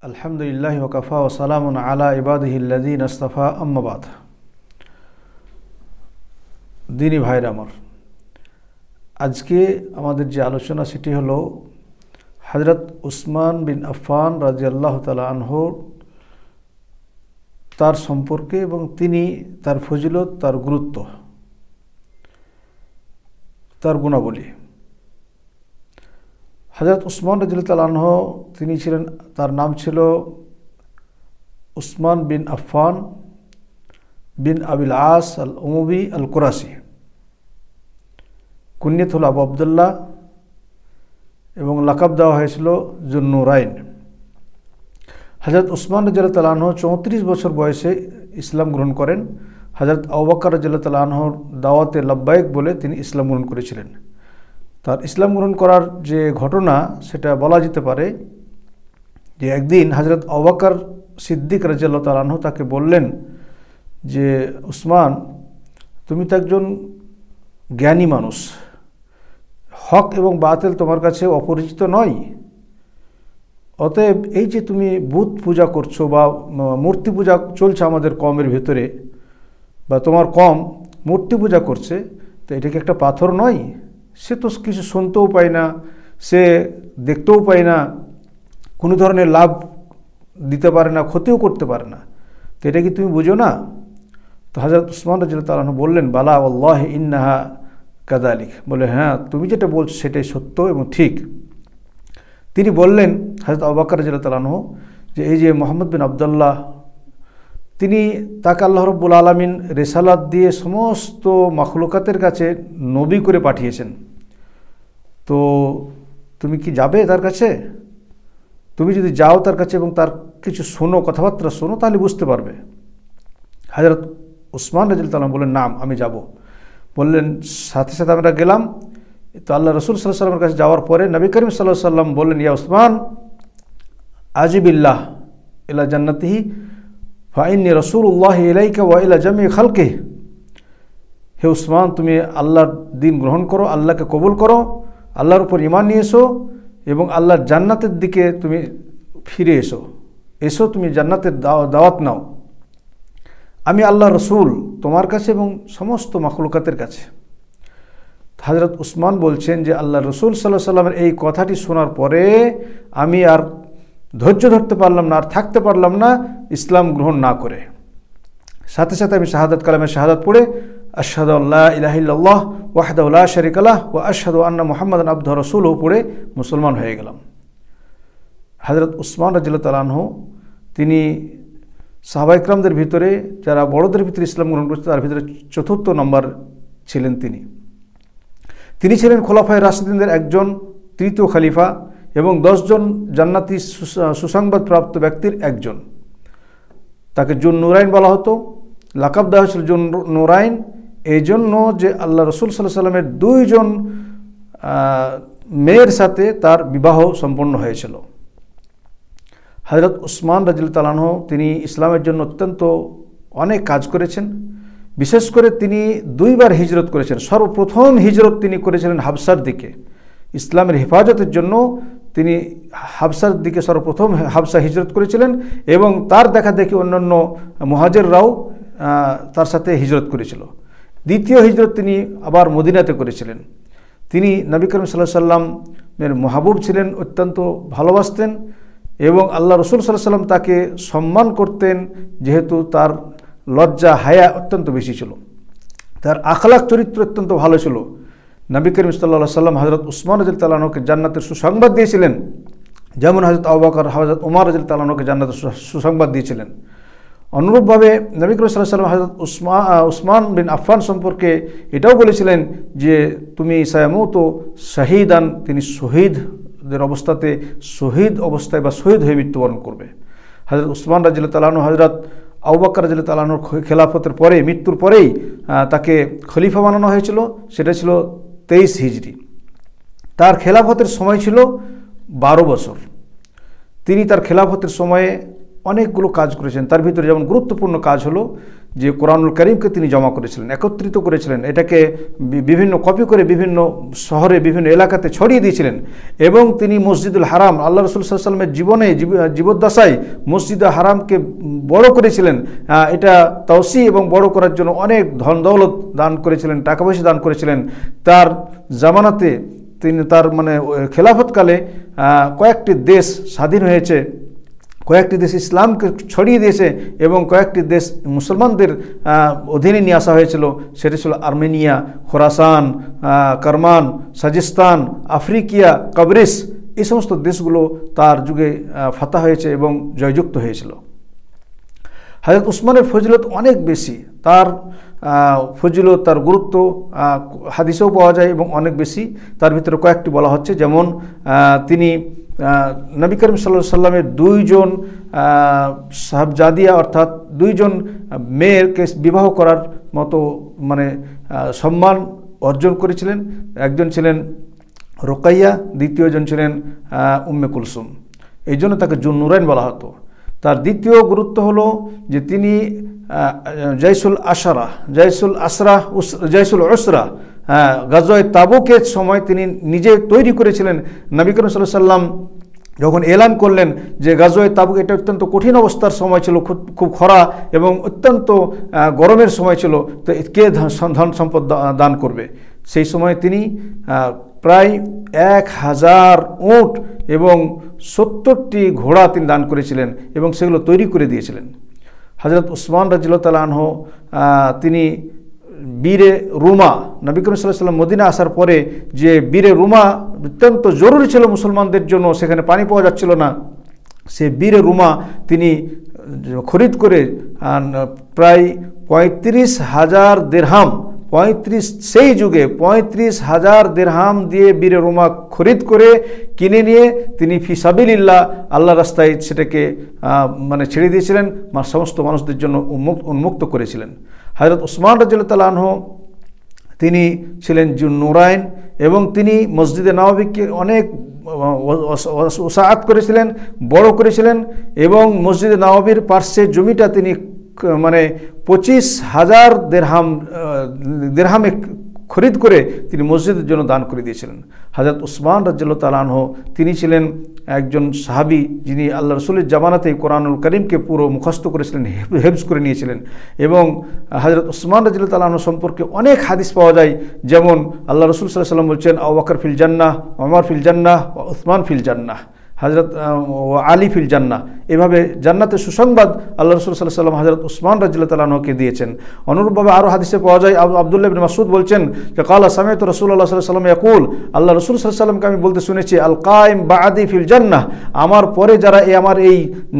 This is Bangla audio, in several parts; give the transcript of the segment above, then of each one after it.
আলহামদুলিল্লাহি ওয়া কাফা ওয়া সালামুন আলা ইবাদিহিল্লাযীনা ইসতাফা আম্মা বাদ। দিনী ভাইরা আমার, আজকে আমাদের যে আলোচনা সেটি হলো হযরত উসমান বিন আফফান রাদিয়াল্লাহু তাআলা আনহু, তার সম্পর্কে এবং তিনি তার ফজিলত, তার গুরুত্ব, তার গুণাবলী। হযরত উসমান রাদিয়াল্লাহু তাআলা আনহু তিনি ছিলেন, তার নাম ছিল উসমান বিন আফফান বিন আবিল আস আল উমবি আল কুরাশি। কুনিয়ত হল আবু আবদুল্লাহ এবং লাকাব দেওয়া হয়েছিল জুন্নুরাইন। হযরত উসমান রাদিয়াল্লাহু তাআলা আনহু 34 বছর বয়সে ইসলাম গ্রহণ করেন। হযরত আবু বকর রাদিয়াল্লাহু তাআলা আনহুর দাওয়াতে লাব্বাইক বলে তিনি ইসলাম গ্রহণ করেছিলেন। তার ইসলাম গ্রহণ করার যে ঘটনা, সেটা বলা যেতে পারে যে একদিন হযরত আবু বকর সিদ্দিক রাদিয়াল্লাহু তাআলা আনহু তাকে বললেন যে, উসমান, তুমি তো একজন জ্ঞানী মানুষ, হক এবং বাতিল তোমার কাছে অপরিচিত নয়, অতএব এই যে তুমি বুত পূজা করছো বা মূর্তি পূজা চলছে আমাদের কমের ভেতরে, বা তোমার কম মূর্তি পূজা করছে, তো এটা কি একটা পাথর নয়? সে তো কিছু শুনতেও পায় না, সে দেখতেও পায় না, কোনো ধরনের লাভ দিতে পারে না, ক্ষতিও করতে পারে না, তো এটা কি তুমি বুঝো না? তো হযরত উসমান রাদিয়াল্লাহু তাআলা আনহু বললেন, বালা ওয়াল্লাহি ইন্নাহা কাযালিক, বলে হ্যাঁ, তুমি যেটা বলছো সেটাই সত্য এবং ঠিক। তিনি বললেন, হযরত আবু বকর রাদিয়াল্লাহু তাআলা আনহু, যে এই যে মুহাম্মদ বিন আবদুল্লাহ, তিনি তাকে আল্লাহ রাব্বুল আলামিন রিসালাত দিয়ে সমস্ত মাখলুকাতের কাছে নবী করে পাঠিয়েছেন, তো তুমি কি যাবে তার কাছে? তুমি যদি যাও তার কাছে এবং তার কিছু শোনো, কথাবার্তা শোনো, তাহলে বুঝতে পারবে। হযরত উসমান রাদিয়াল্লাহু তাআলা বললেন, নাম, আমি যাব। বললেন, সাথে সাথে আমরা গেলাম। তো আল্লাহ রাসূল সাল্লাল্লাহু আলাইহি ওয়াসাল্লামের কাছে যাওয়ার পরে নবী করিম সাল্লাল্লাহু আলাইহি ওয়াসাল্লাম বললেন, ইয়া উসমান, আজিবিল্লাহ ইলা জান্নাতিহি ফাইন্নি রাসূলুল্লাহ ইলাইকা ওয়া ইলা জামি খালকিহি। হে উসমান, তুমি আল্লাহর দিন গ্রহণ করো, আল্লাহকে কবুল করো, আল্লাহর উপর ঈমান নিয়ে এসো এবং আল্লাহর জান্নাতের দিকে তুমি ফিরে এসো, তুমি জান্নাতের দাওয়াত নাও। আমি আল্লাহ রসুল তোমার কাছে এবং সমস্ত মাখলুকাতের কাছে। হযরত উসমান বলছেন যে আল্লাহ রসুল সাল্লাল্লাহু আলাইহি ওয়াসাল্লামের এই কথাটি শোনার পরে আমি আর ধৈর্য ধরতে পারলাম না, আর থাকতে পারলাম না ইসলাম গ্রহণ না করে। সাথে সাথে আমি শাহাদাত কালেমার শাহাদাত পড়ে আশহাদু আল্লা ইলাহা ইল্লাল্লাহ ওয়াহদাহু লা শারীকা লাহু ওয়া আশহাদু আন্না মুহাম্মাদান আবদুহু ওয়া রাসূলুহু পড়ে মুসলমান হয়ে গেলাম। হযরত উসমান রাদিয়াল্লাহু তাআলা আনহু তিনি সাহাবা ইকরামদের ভিতরে, যারা বড়দের ভিতরে ইসলাম গ্রহণ করেছে, তার ভিতরে ৪র্থ নম্বর ছিলেন তিনি ছিলেন খোলাফায়ে রাশিদিনদের একজন, ৩য় খলিফা এবং ১০ জন জান্নাতি সুসংবাদ প্রাপ্ত ব্যক্তির একজন। তাকে জুন্নুরাইন বলা হতো, লাকাব দেওয়া হয়েছিল জুন্নুরাইন, এই জন্য যে আল্লাহ রসুল সাল্লাল্লাহু আলাইহি ওয়াসাল্লামের ২ জন মেয়ের সাথে তার বিবাহ সম্পন্ন হয়েছিল। হযরত উসমান রাদিয়াল্লাহু তাআলা আনহু তিনি ইসলামের জন্য অত্যন্ত অনেক কাজ করেছেন। বিশেষ করে তিনি ২ বার হিজরত করেছেন। সর্বপ্রথম হিজরত তিনি করেছিলেন হাবশার দিকে, ইসলামের হেফাজতের জন্য তিনি হাবশার দিকে সর্বপ্রথম হাবশা হিজরত করেছিলেন এবং তার দেখা দেখি অন্যান্য মুহাজিররাও তার সাথে হিজরত করেছিল। দ্বিতীয় হিজরত তিনি আবার মদিনাতে করেছিলেন। তিনি নবী করিম সাল্লাল্লাহু আলাইহি ওয়াসাল্লামের মাহবুব ছিলেন, অত্যন্ত ভালোবাসতেন এবং আল্লাহ রসুল সাল্লাল্লাহু আলাইহি ওয়াসাল্লাম তাকে সম্মান করতেন, যেহেতু তার লজ্জা হায়া অত্যন্ত বেশি ছিল, তার আখলাক চরিত্র অত্যন্ত ভালো ছিল। নবী করিম সাল্লাল্লাহু আলাইহি ওয়াসাল্লাম হযরত উসমান রাদিয়াল্লাহু তাআলা আনহুকে জান্নাতের সুসংবাদ দিয়েছিলেন, যেমন হযরত আবু বকর, হযরত ওমর রাদিয়াল্লাহু তাআলা আনহুকে জান্নাতের সুসংবাদ দিয়েছিলেন। অনুরূপভাবে নবী করিম সাল্লাল্লাহু আলাইহি ওয়াসাল্লাম হযরত উসমান বিন আফফান সম্পর্কে এটাও বলেছিলেন যে তুমি সায়ামুতু শাহীদান, তিনি শহীদের অবস্থাতে, শহীদ অবস্থায় বা শহীদ হয়ে মৃত্যুবরণ করবে। হযরত উসমান রাদিয়াল্লাহু তাআলা আনহু হযরত আবু বকর রাদিয়াল্লাহু তাআলা আনহুর খেলাফতের পরে, মৃত্যুর পরেই তাকে খলিফা বানানো হয়েছিল, সেটা ছিল 23 হিজরি। তার খেলাফতের সময় ছিল 12 বছর। তিনি তার খেলাফতের সময়ে অনেকগুলো কাজ করেছেন, তার ভিতরে যেমন গুরুত্বপূর্ণ কাজ হলো যে কোরআনুল কারীমকে তিনি জমা করেছিলেন, একত্রিত করেছিলেন, এটাকে বিভিন্ন কপি করে বিভিন্ন শহরে বিভিন্ন এলাকাতে ছড়িয়ে দিয়েছিলেন। এবং তিনি মসজিদুল হারাম, আল্লাহ রাসূল সাল্লাল্লাহু আলাইহি ওয়াসাল্লামের জীবনে জীবদ্দশায় মসজিদে হারামকে বড় করেছিলেন। এটা তাওসি এবং বড় করার জন্য অনেক ধন দৌলত দান করেছিলেন, টাকা পয়সা দান করেছিলেন। তার জামানাতে তিনি তার মানে খেলাফতকালে কয়েকটি দেশ স্বাধীন হয়েছে, কয়েকটি দেশ ইসলামকে ছড়িয়ে দিয়েছে এবং কয়েকটি দেশ মুসলমানদের অধীনে নিয়ে আসা হয়েছিল। সেটি ছিল আর্মেনিয়া, খোরাসান, কারমান, সাজিস্তান, আফ্রিকিয়া, কবরিস। এই সমস্ত দেশগুলো তার যুগে ফাতা হয়েছে এবং জয়যুক্ত হয়েছিল। হযরত উসমানের ফজিলত অনেক বেশি, তার ফজিলত, তার গুরুত্ব হাদিসেও পাওয়া যায় এবং অনেক বেশি। তার ভিতরে কয়েকটি বলা হচ্ছে, যেমন তিনি নবী করিম সাল্লাল্লাহু আলাইহি সাল্লামের দুইজন সাহাবজাদিয়া অর্থাৎ দুইজন মেয়েরকে বিবাহ করার মতো মানে সম্মান অর্জন করেছিলেন। একজন ছিলেন রোকাইয়া, দ্বিতীয়জন ছিলেন উম্মে কুলসুম। এই জন্য তাকে জুন্নুরাইন বলা হতো। তার দ্বিতীয় গুরুত্ব হলো যে তিনি জাইসুল উসরা গাজওয়ে তাবুকের সময় তিনি নিজে তৈরি করেছিলেন। নবী করিম সাল্লাল্লাহু আলাইহি সাল্লাম যখন এলান করলেন যে গাজওয়ে তাবুক, এটা অত্যন্ত কঠিন অবস্থার সময় ছিল, খুব খরা এবং অত্যন্ত গরমের সময় ছিল, তো কে ধন সম্পদ দান করবে? সেই সময় তিনি প্রায় 1000 উট এবং 70টি ঘোড়া তিনি দান করেছিলেন এবং সেগুলো তৈরি করে দিয়েছিলেন। হযরত উসমান রাদিয়াল্লাহু তাআলা আনহু তিনি বীরে রুমা, নবী করিম সাল্লাল্লাহু আলাইহি ওয়াসাল্লাম মদিনা আসার পরে যে বীরে রুমা অত্যন্ত জরুরি ছিল মুসলমানদের জন্য, সেখানে পানি পাওয়া যাচ্ছিল না, সে বীরে রুমা তিনি খরিদ করে প্রায় 35,000 দিরহাম, সেই যুগে 35,000 দিরহাম দিয়ে বীরে রুমা খরিদ করে কিনে নিয়ে তিনি ফি সাবিলিল্লাহ, আল্লাহ রাস্তায় সেটাকে মানে ছেড়ে দিয়েছিলেন, সমস্ত মানুষদের জন্য উন্মুক্ত করেছিলেন। হযরত উসমান রাদিয়াল্লাহু তাআলা আনহু তিনি ছিলেন জুন্নুরাইন এবং তিনি মসজিদে নববীকে অনেক ওসাআত করেছিলেন, বড় করেছিলেন এবং মসজিদে নববীর পার্শ্বে জমিটা তিনি মানে 25,000 দিরহামে খরিদ করে তিনি মসজিদের জন্য দান করে দিয়েছিলেন। হযরত উসমান রাদিয়াল্লাহু তাআলা আনহু তিনি ছিলেন একজন সাহাবী যিনি আল্লাহ রাসূলের জামানাতে কোরআনুল কারীমকে পুরো মুখস্থ করেছিলেন, হেফজ করে নিয়েছিলেন। এবং হযরত উসমান রাদিয়াল্লাহু তাআলা আনহু সম্পর্কে অনেক হাদিস পাওয়া যায়, যেমন আল্লাহ রাসূল সাল্লাল্লাহু আলাইহি ওয়াসাল্লাম বলছেন, আবু বকর ফিল জান্নাহ, ওমর ফিল জান্নাহ, উসমান ফিল জান্নাহ, হযরত আলী ফিল জান্নাহ। এভাবে জান্নাতের সুসংবাদ আল্লাহ রাসূল সাল্লাল্লাহু আলাইহি ওয়াসাল্লাম হযরত উসমান রাদিয়াল্লাহু তাআলা আনহুকে দিয়েছেন। অনুরূপভাবে আরও হাদিসে পাওয়া যায়, আব্দুল্লাহ ইবনে মাসউদ বলছেন যে কালা সামি'তু রাসূলুল্লাহ সাল্লাল্লাহু আলাইহি ওয়াসাল্লাম ইয়াকুল, আল্লাহ রাসূল সাল্লাল্লাহু আলাইহি ওয়াসাল্লামকে আমি বলতে শুনেছি, আল কায়েম বা'দি ফিল জান্নাহ, আমার পরে যারা আমার এই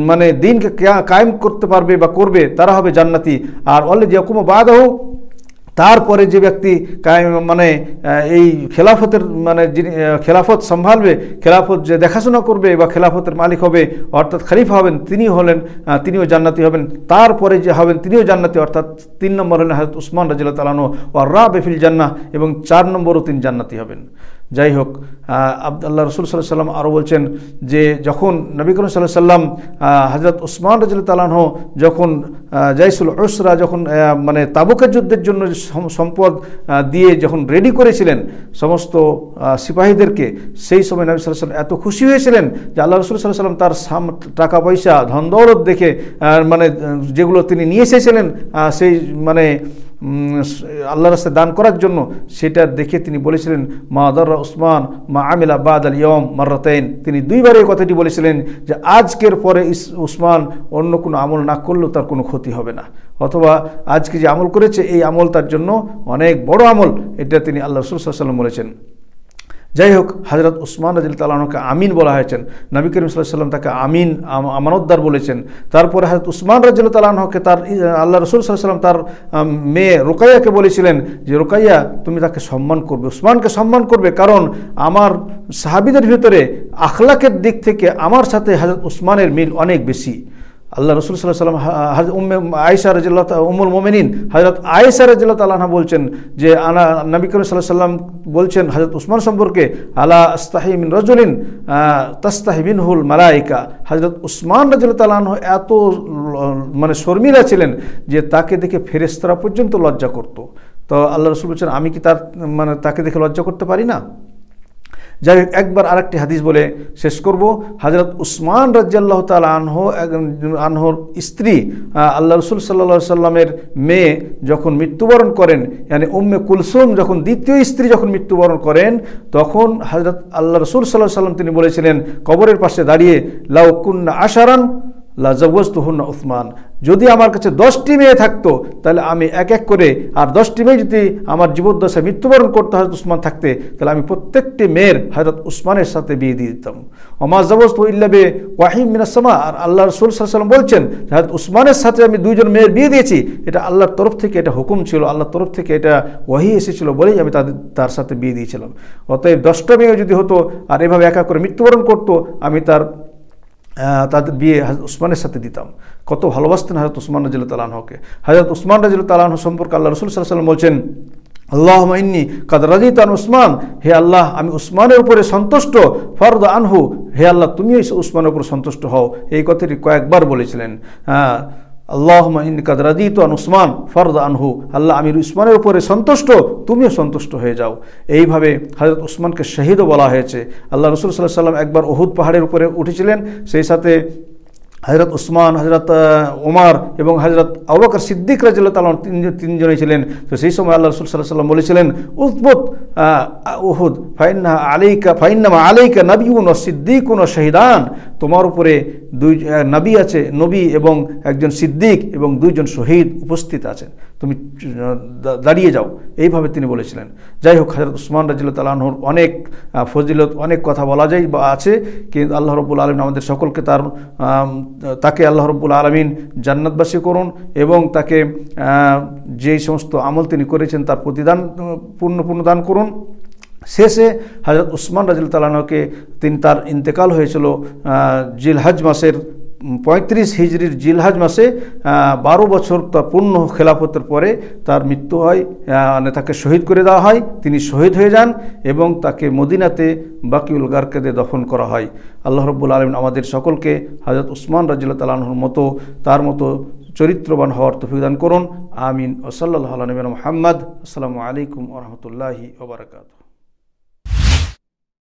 মানে দিনকে কায়েম করতে পারবে বা করবে তারা হবে জান্নাতি। আর ওয়াল্লাযী ইয়াকুমু বা'দাহু, তারপরে যে ব্যক্তি মানে এই খেলাফতের মানে যিনি খেলাফত সম্ভালবে, খেলাফত যে দেখাশোনা করবে বা খেলাফতের মালিক হবে অর্থাৎ খলিফা হবেন, তিনিও জান্নাতি হবেন। তারপরে যে হবেন তিনিও জান্নাতি, অর্থাৎ 3 নম্বর হলেন হযরত উসমান রাদিয়াল্লাহু তাআলা আনহু, ওয়া রাবি ফিল জান্নাহ, এবং 4 নম্বরও তিনি জান্নাতি হবেন। যাই হোক, আল্লাহ রাসূল সাল্লাল্লাহু আলাইহি ওয়াসাল্লাম আরও বলছেন যে যখন নবী করিম সাল্লাল্লাহু আলাইহি ওয়াসাল্লাম হযরত উসমান রাদিয়াল্লাহু তাআলা আনহু যখন জাইসুল উসরা যখন মানে তাবুকের যুদ্ধের জন্য সম্পদ দিয়ে যখন রেডি করেছিলেন সমস্ত সিপাহীদেরকে, সেই সময় নবী সাল্লাল্লাহু আলাইহি ওয়াসাল্লাম এত খুশি হয়েছিলেন যে আল্লাহ রাসূল সাল্লাল্লাহু আলাইহি ওয়াসাল্লাম তার টাকা পয়সা ধন দৌলত দেখে মানে যেগুলো তিনি নিয়ে এসেছিলেন সেই মানে আল্লাহর রাস্তায় দান করার জন্য, সেটা দেখে তিনি বলেছিলেন, মা দাররা উসমান মা আমিলা বাদাল ইয়ম মাররাতাইন। তিনি 2বার এই কথাটি বলেছিলেন যে আজকের পরে উসমান অন্য কোনো আমল না করলেও তার কোনো ক্ষতি হবে না, অথবা আজকে যে আমল করেছে এই আমল তার জন্য অনেক বড় আমল, এটা তিনি আল্লাহ রাসূল সাল্লাল্লাহু আলাইহি ওয়াসাল্লাম বলেছেন। যাই হোক, হযরত উসমান রাদিয়াল্লাহু তাআলা আনহুকে আমিন বলা হয়েছেন, নবী করিম সাল্লাল্লাহু আলাইহি ওয়াসাল্লাম তাকে আমিন আমানতদার বলেছেন। তারপরে হযরত উসমান রাদিয়াল্লাহু তাআলা আনহুকে তার আল্লাহ রাসূল সাল্লাল্লাহু আলাইহি ওয়াসাল্লাম তার মেয়ে রুকাইয়াকে বলেছিলেন যে রুকাইয়া তুমি তাকে সম্মান করবে, উসমানকে সম্মান করবে, কারণ আমার সাহাবীদের ভিতরে আখলাকের দিক থেকে আমার সাথে হযরত উসমানের মিল অনেক বেশি। আল্লাহ রসুল সাল্লাল্লাহু আলাইহি ওয়াসাল্লাম উম্মে আয়েশা রাদিয়াল্লাহু তাআলা উম্মুল মুমিনিন হযরত আয়েশা রাদিয়াল্লাহু তাআলা আনহা বলছেন যে নবী করিম সাল্লাল্লাহু আলাইহি ওয়াসাল্লাম বলছেন হযরত উসমান সম্পর্কে আলা আস্তাহি মিন রাজুলিন তাস্তাহি মিনহুল মালায়েকা। হযরত উসমান রাদিয়াল্লাহু তাআলা আনহু এত মানে শর্মিলা ছিলেন যে তাকে দেখে ফেরেশতারা পর্যন্ত লজ্জা করত। তো আল্লাহ রসুল বলছেন আমি কি তাকে দেখে লজ্জা করতে পারি না? যাই হোক, একবার আরেকটি হাদিস বলে শেষ করব। হযরত উসমান রাদিয়াল্লাহু তাআলা আনহুর স্ত্রী আল্লাহ রসুল সাল্লাল্লাহু আলাইহি সাল্লামের মেয়ে যখন মৃত্যুবরণ করেন, মানে উম্মে কুলসুম যখন দ্বিতীয় স্ত্রী যখন মৃত্যুবরণ করেন, তখন হযরত আল্লাহ রসুল সাল্লাল্লাহু আলাইহি সাল্লাম তিনি বলেছিলেন কবরের পাশে দাঁড়িয়ে, লাউ কুন্না আশারান লা জাওয়াজতুহুন্না উসমান, যদি আমার কাছে 10টি মেয়ে থাকতো তাহলে আমি এক এক করে, আর 10টি মেয়ে যদি আমার জীবদ্দশায় মৃত্যুবরণ করতে হযরত উসমান থাকতে, তাহলে আমি প্রত্যেকটি মেয়ের হযরত উসমানের সাথে বিয়ে দিয়ে দিতাম। ওমা জাওয়াজতু ইল্লা বি ওয়াহিম মিনাস সামা, আর আল্লাহ রাসূল সাল্লাল্লাহু আলাইহি ওয়াসাল্লাম বলছেন হযরত উসমানের সাথে আমি 2জন মেয়ের বিয়ে দিয়েছি, এটা আল্লাহর তরফ থেকে এটা হুকুম ছিল, আল্লাহর তরফ থেকে এটা ওহী এসেছিল বলেই আমি তার সাথে বিয়ে দিয়েছিলাম। অতএব 10টা মেয়ে যদি হতো আর এভাবে একা করে মৃত্যুবরণ করতো, আমি তাদের বিয়ে হযরত উসমানের সাথে দিতাম। কত ভালোবাসতেন হযরত উসমান রাদিয়াল্লাহু তাআলা আনহুকে। হযরত উসমান রাদিয়াল্লাহু তাআলা আনহু সম্পর্কে আল্লাহ রাসূল সাল্লাল্লাহু আলাইহি ওয়াসাল্লাম বলছেন, আল্লাহুম্মা ইন্নী কাদ রাদিতু আন উসমান, হে আল্লাহ আমি উসমানের উপরে সন্তুষ্ট, ফারদ আনহু, হে আল্লাহ তুমিও উসমানের উপর সন্তুষ্ট হও। এই কথাটি কয়েকবার বলেছিলেন। আল্লাহুম্মা ইন্নী কাদ রাদিতু আন উসমান ফারদ আনহু, আল্লাহ আমি উসমানের উপরে সন্তুষ্ট, তুমিও সন্তুষ্ট হয়ে যাও। এইভাবে হযরত উসমানকে শহীদও বলা হয়েছে। আল্লাহ রাসূল সাল্লাল্লাহু আলাইহি ওয়াসাল্লাম একবার উহুদ পাহাড়ের উপরে উঠেছিলেন, সেই সাথে হযরত উসমান, হযরত ওমর এবং হযরত আবু বকর সিদ্দিক রাদিয়াল্লাহু তাআলা তিনজনই ছিলেন। তো সেই সময় আল্লাহ রাসূল সাল্লাল্লাহু আলাইহি ওয়াসাল্লাম বলেছিলেন, উসবুত উহুদ ফাইন্নামা আলাইকা নাবিয়্যুন ওয়া সিদ্দীকুন ওয়া শাহিদান, তোমার উপরে 2 নবী আছে, নবী এবং একজন সিদ্দিক এবং 2জন শহীদ উপস্থিত আছেন, তুমি দাঁড়িয়ে যাও। এইভাবে তিনি বলেছিলেন। যাই হোক, হযরত উসমান রাদিয়াল্লাহু তাআলা আনহুর অনেক ফজিলত, অনেক কথা বলা যায় বা আছে, কিন্তু আল্লাহ রাব্বুল আলামিন আমাদের সকলকে তাকে আল্লাহ রাব্বুল আলামিন জান্নাতবাসী করুন এবং তাকে যেই সমস্ত আমল তিনি করেছেন তার প্রতিদান পূর্ণ দান করুন। শেষে হযরত উসমান রাদিয়াল্লাহু তাআলা আনহুকে তার ইন্তেকাল হয়েছিল জিলহজ মাসের 35 হিজরির জিলহজ মাসে। 12 বছর তার পূর্ণ খেলাফতের পরে তার মৃত্যু হয়, মানে তাকে শহীদ করে দেওয়া হয়, তিনি শহীদ হয়ে যান এবং তাকে মদিনাতে বাকিউল গারকাদে দফন করা হয়। আল্লাহ রাব্বুল আলামিন আমাদের সকলকে হযরত উসমান রাদিয়াল্লাহু তাআলা আনহুর মতো, তার মতো চরিত্রবান হওয়ার তৌফিক দান করুন। আমিন। ওয়া সাল্লাল্লাহু আলা নবিয়িনা মুহাম্মদ। আসসালামু আলাইকুম ওয়া রাহমাতুল্লাহি ওয়া বারাকাতুহু।